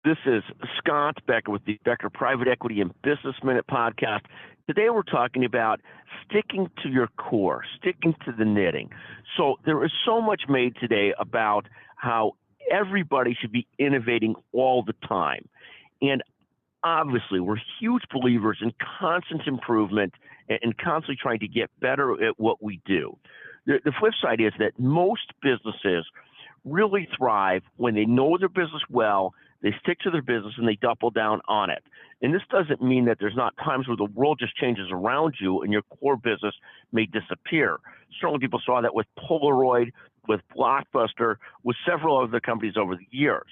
This is Scott Becker with the Becker Private Equity and Business Minute podcast. Today we're talking about sticking to your core, sticking to the knitting. So there is so much made today about how everybody should be innovating all the time. And obviously, we're huge believers in constant improvement and constantly trying to get better at what we do. The flip side is that most businesses really thrive when they know their business well, they stick to their business, and they double down on it. And this doesn't mean that there's not times where the world just changes around you and your core business may disappear. Certainly people saw that with Polaroid, with Blockbuster, with several other companies over the years.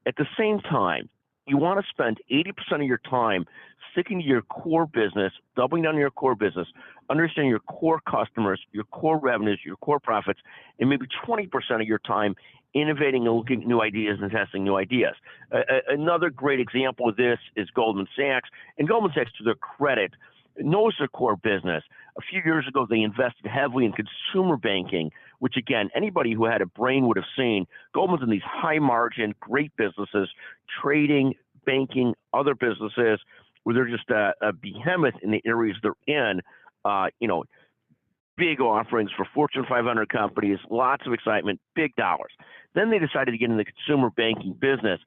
At the same time, you want to spend 80% of your time sticking to your core business, doubling down on your core business, understanding your core customers, your core revenues, your core profits, and maybe 20% of your time innovating and looking at new ideas and testing new ideas. Another great example of this is Goldman Sachs. And Goldman Sachs, to their credit, knows their core business. A few years ago, they invested heavily in consumer banking, which, again, anybody who had a brain would have seen. Goldman's in these high-margin, great businesses, trading, banking, other businesses, where they're just a behemoth in the areas they're in. Big offerings for Fortune 500 companies, lots of excitement, big dollars. Then they decided to get in the consumer banking business.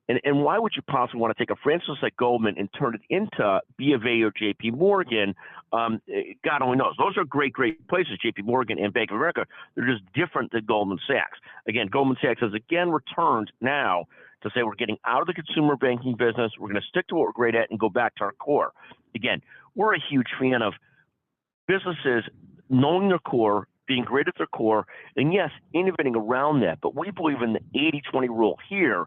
And why would you possibly want to take a franchise like Goldman and turn it into B of A or JP Morgan? God only knows. Those are great places, JP Morgan and Bank of America. They're just different than Goldman Sachs. Again, Goldman Sachs has again returned now to say we're getting out of the consumer banking business. We're going to stick to what we're great at and go back to our core. Again, we're a huge fan of businesses knowing their core, being great at their core, and yes, innovating around that. But we believe in the 80-20 rule here.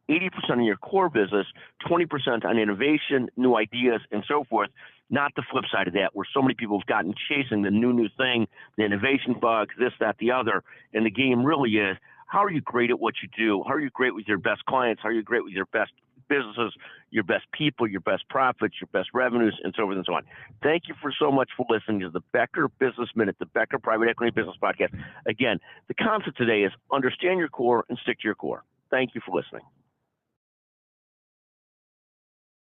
80% of your core business, 20% on innovation, new ideas, and so forth, not the flip side of that, where so many people have gotten chasing the new thing, the innovation bug, this, that, the other. And the game really is, how are you great at what you do? How are you great with your best clients? How are you great with your best businesses, your best people, your best profits, your best revenues, and so forth and so on. Thank you so much for listening to the Becker Business Minute, the Becker Private Equity Business Podcast. Again, the concept today is understand your core and stick to your core. Thank you for listening.